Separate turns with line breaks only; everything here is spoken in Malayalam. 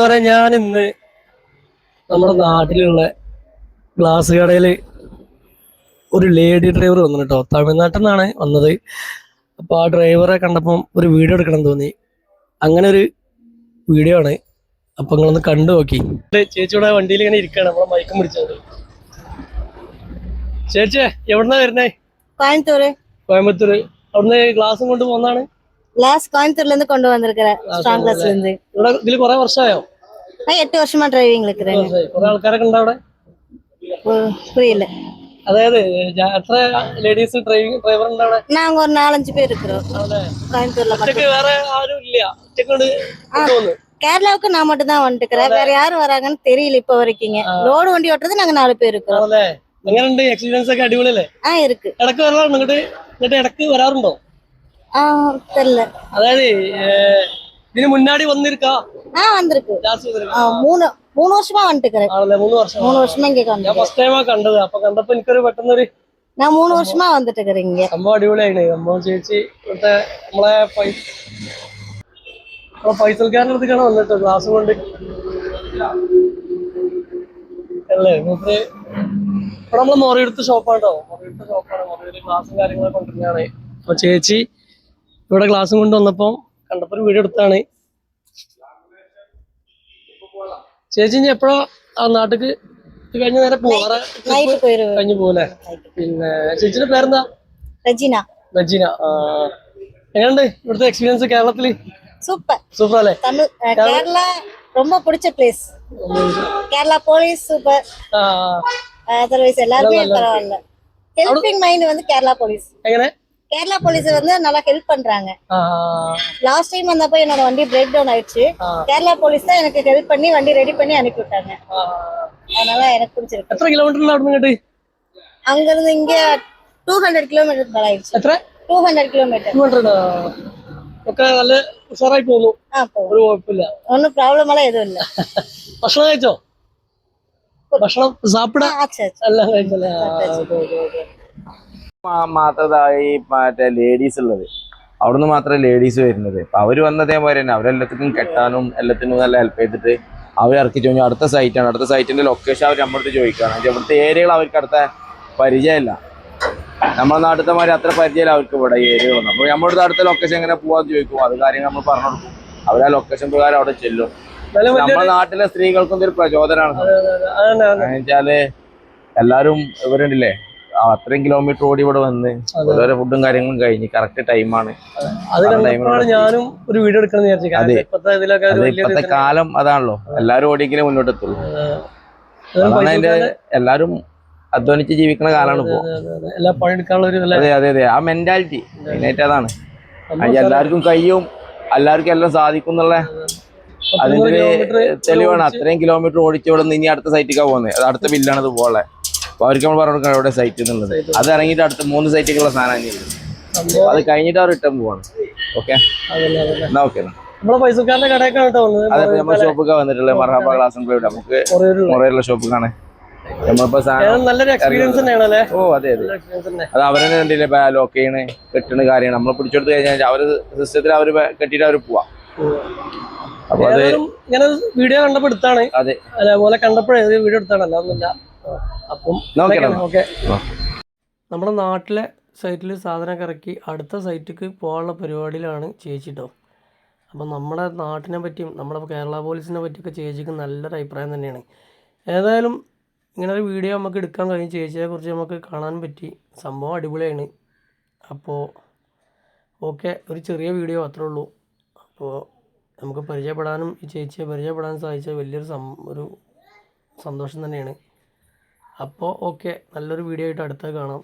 പറയാൻ ഞാൻ ഇന്ന് നമ്മുടെ നാട്ടിലുള്ള ഗ്ലാസ് കടയില് ഒരു ലേഡി ഡ്രൈവർ വന്നു കേട്ടോ. തമിഴ്നാട്ടിൽ നിന്നാണ് വന്നത്. അപ്പൊ ആ ഡ്രൈവറെ കണ്ടപ്പം ഒരു വീഡിയോ എടുക്കണം തോന്നി. അങ്ങനെ ഒരു വീഡിയോ ആണ്. അപ്പൊ നിങ്ങളൊന്ന് കണ്ടു നോക്കി. ചേച്ചിയുടെ വണ്ടിയിൽ ഇങ്ങനെ ഇരിക്കുകയാണ്, നമ്മളെ മയക്കം പിടിച്ചത്. ചേച്ചി എവിടുന്നാ വരുന്നേ?
கோயம்புத்தூர்.
കോയമ്പത്തൂര്. അവിടുന്ന് ഗ്ലാസും കൊണ്ട് പോന്നാണ്?
கிளாஸ் கோயம்புத்தூர்ல இருந்து கொண்டு வந்திருக்கிறேன். ஸ்ட்ராங் கிளாஸ்ல இருந்து.
ഇവിടെ ഇതിൽ കുറെ വർഷമായോ?
8 வருஷமா டிரைவிங் இருக்கிறேன்.
കുറെ ആൾക്കാരൊക്കെ ഉണ്ടോ അവിടെ?
புரியல.
അതായത് എത്ര ലേഡീസ് ഡ്രൈവർ ഉണ്ട് അവിടെ?
நாங்க ஒரு 4-5 பேர் இருக்கிறோம் கோயம்புத்தூர்ல.
ഒറ്റക്ക് വേറെ ആരും ഇല്ല? ഒറ്റക്കൊണ്ട്
கேரளாவுக்கு நான் மட்டும் தான் வந்துட்டுக்கிறேன். வேற யாரும் வராங்கன்னு தெரியல இப்ப வரைக்கும். ரோடு வண்டி ஓட்டுறது நாங்க 4 பேர் இருக்கிறோம்.
എങ്ങനെയുണ്ട്? എക്സ്പീരിയൻസ് ഒക്കെ അടിപൊളിയല്ലേ?
இருக்கு.
ഇടക്ക് വരാറുണ്ട് ഇങ്ങോട്ട്? എന്നിട്ട് ഇടക്ക് വരാറുണ്ടോ?
தெரியல.
അതായത് ഇതിന് മുന്നാടി വന്നിരിക്കാ?
வந்திருக்கு. 3 வருஷமா வந்துட்டுக்கிறேன். 3 வருஷமா இங்க
ഞാൻ ഫസ്റ്റ് ടൈമാ കണ്ടത്. അപ്പൊ കണ്ടപ്പോ എനിക്കൊരു പെട്ടെന്നൊരു
நான் 3 வருஷமா வந்துட்டுக்கிறேன் ഇങ്ങ.
സംഭവം അടിപൊളിയായില്ലേ സംഭവം. ചേച്ചി ഇവിടുത്തെ നമ്മളെ ഫൈസൽക്കാരൻ്റെ അടുത്തേക്കാണ് വന്നിട്ട് ഗ്ലാസ് കൊണ്ട് അല്ലേ? മൂപ്പര് ഇവിടെ നമ്മള് മൊറയെടുത്ത ഷോപ്പാണ് കേട്ടോ. മൊറയെടുത്ത ഷോപ്പാണ്. മൊറയിൽ ഗ്ലാസും കാര്യങ്ങളൊക്കെ കൊണ്ടുവരുന്നതാണ്. അപ്പൊ ചേച്ചി ഇവിടെ ഗ്ലാസും കൊണ്ട് വന്നപ്പോ കണ്ടപ്പോ ഒരു വീഡിയോ എടുത്താണ്. ചേച്ചി ഇനി എപ്പോഴാ ആ നാട്ടിക്ക് കഴിഞ്ഞ നേരെ പോവാറ്? കഴിഞ്ഞു പോലെ. പിന്നെ ചേച്ചിയുടെ പേരെന്താ?
റജീന.
റജീന. എങ്ങനെയുണ്ട് ഇവിടുത്തെ എക്സ്പീരിയൻസ് കേരളത്തില്? സൂപ്പർ അല്ലേ?
കേരള ரொம்ப பிடிச்ச place. Kerala police super. Otherwise எல்லாருமே பரவாயில்ல. ஹெல்பிங் மைண்ட் வந்து கேரளா போலீஸ்.
எങ്ങനെ?
கேரளா போலீஸ் வந்து நல்லா ஹெல்ப் பண்றாங்க. லாஸ்ட் டைம் வந்தப்போ என்னோட வண்டி பிரேக் டவுன் ஆயிடுச்சு. கேரளா போலீஸ் தான் எனக்கு ஹெல்ப் பண்ணி வண்டி ரெடி பண்ணி அனுப்பி விட்டாங்க. அதனால எனக்கு பிடிச்சிருக்கு.
எத்தனை கிலோமீட்டர் அവിടുന്ന്
அங்க இருந்து இங்க 200 കിലോമീറ്റർ ആയിடுச்சு.
എത്ര?
200 കിലോമീറ്റർ.
200 ഒക്കെ നല്ല ഉഷാറായി പോകുന്നു. ഒരു കുഴപ്പമില്ല.
ഒന്നും പ്രോബ്ലം എല്ലാം ഇല്ല.
ഭക്ഷണം കഴിച്ചോ? ഭക്ഷണം സാപ്പിടാ എല്ലാം കഴിച്ചല്ലേ?
മാത്രമായി മറ്റേ ലേഡീസ് ഉള്ളത്. അവിടുന്ന് മാത്രമേ ലേഡീസ് വരുന്നത്. അപ്പൊ അവര് വന്നതേപോലെ തന്നെ അവരെല്ലാത്തിനും കെട്ടാനും എല്ലാത്തിനും നല്ല ഹെൽപ്പ് ചെയ്തിട്ട് അവർ ഇറക്കി ചോദിച്ചു അടുത്ത സൈറ്റാണ്. അടുത്ത സൈറ്റിന്റെ ലൊക്കേഷൻ അവർ നമ്മുടെ ചോദിക്കുകയാണ്. ഇവിടുത്തെ ഏരിയകൾ അവർക്ക് അടുത്ത പരിചയമില്ല. നമ്മുടെ നാട്ടിലത്തെ മാതിരി അത്ര പരിചയമില്ല അവർക്ക് ഇവിടെ ഏരിയ വന്നു. അപ്പൊ നമ്മുടെ അടുത്ത ലൊക്കേഷൻ എങ്ങനെ പോവാന്ന് ചോദിക്കും. അത് കാര്യം നമ്മൾ പറഞ്ഞു കൊടുക്കും. അവർ ആ ലൊക്കേഷൻ പ്രകാരം അവിടെ ചെല്ലും. നമ്മുടെ നാട്ടിലെ സ്ത്രീകൾക്കും ഒരു പ്രചോദനമാണ്. എന്നുവെച്ചാല് എല്ലാരും ഇവരുണ്ടല്ലേ അത്രയും കിലോമീറ്റർ ഓടി ഇവിടെ വന്ന് ഓരോ ഫുഡും കാര്യങ്ങളും കഴിഞ്ഞ് കറക്റ്റ് ടൈമാണ്.
ഞാനും ഒരു വീഡിയോ എടുക്കണം.
അതെ, ഇപ്പത്തെ കാലം അതാണല്ലോ. എല്ലാരും ഓടിയെങ്കിലും മുന്നോട്ട് എത്തുള്ളൂ. അതാണ് അതിന്റെ എല്ലാരും അധ്വാനിച്ച് ജീവിക്കുന്ന കാലാണ് ഇപ്പോ. അതെ അതെ അതെ, ആ മെന്റാലിറ്റി മെയിനായിട്ട് അതാണ്. എല്ലാവർക്കും കഴിയും, എല്ലാവർക്കും എല്ലാം സാധിക്കും എന്നുള്ള അതിന്റെ തെളിവാണ്. അത്രയും കിലോമീറ്റർ ഓടിച്ച് ഇവിടെ നിന്ന് ഇനി അടുത്ത സൈറ്റിക്കാണ് പോകുന്നത്. അത് അടുത്ത ബില്ലാണ് ഇത് പോലെ. അപ്പൊ അവർക്ക് നമ്മൾ പറഞ്ഞു കൊടുക്കണം ഇവിടെ സൈറ്റ് എന്നുള്ളത്. അത് ഇറങ്ങിയിട്ട് അടുത്ത 3 സൈറ്റുകളുള്ള സാധനം അത് കഴിഞ്ഞിട്ട് അവർ റിട്ടേൺ പോവാണ്. ഓക്കെ എന്നാ ഓക്കെ. അതെ, നമ്മുടെ ഷോപ്പൊക്കെ വന്നിട്ടുള്ള മർഹബ ഗ്ലാസ് ആൻഡ് പ്ലൈവുഡ് നമുക്ക് മുറയുള്ള ഷോപ്പൊക്കെയാണ്. ഓ അതെ അതെ, അത് അവരെ കണ്ടില്ലേ ലോക്ക് ചെയ്യണേ കെട്ടണ കാര്യമാണ്. നമ്മൾ പിടിച്ചെടുത്ത് കഴിഞ്ഞാൽ അവര് സിസ്റ്റത്തിൽ അവര് കെട്ടിയിട്ട് അവര് പോവാ. അപ്പൊ അത്
ഇങ്ങനെ വീഡിയോ കണ്ടപ്പോ എടുത്താണ്.
അതെ,
അതേപോലെ കണ്ടപ്പോഴേ വീഡിയോ എടുത്താണ്. അല്ലാന്നില്ല. അപ്പം നമ്മുടെ നാട്ടിലെ സൈറ്റിൽ സാധനമൊക്കെ ഇറക്കി അടുത്ത സൈറ്റിക്ക് പോകാനുള്ള പരിപാടിയിലാണ് ചേച്ചി കേട്ടോ. അപ്പം നമ്മുടെ നാട്ടിനെ പറ്റിയും നമ്മുടെ കേരള പോലീസിനെ പറ്റിയൊക്കെ ചേച്ചിക്ക് നല്ലൊരു അഭിപ്രായം തന്നെയാണ്. ഏതായാലും ഇങ്ങനെ ഒരു വീഡിയോ നമുക്ക് എടുക്കാൻ കഴിയും. ചേച്ചിയെ കുറിച്ച് നമുക്ക് കാണാൻ പറ്റി. സംഭവം അടിപൊളിയാണ്. അപ്പോൾ ഓക്കെ, ഒരു ചെറിയ വീഡിയോ അത്രേ ഉള്ളൂ. അപ്പോൾ നമുക്ക് പരിചയപ്പെടാനും ഈ ചേച്ചിയെ പരിചയപ്പെടാനും സാധിച്ച വലിയൊരു സന്തോഷം തന്നെയാണ്. അപ്പോൾ ഓക്കെ, നല്ലൊരു വീഡിയോ ആയിട്ട് അടുത്ത കാണാം.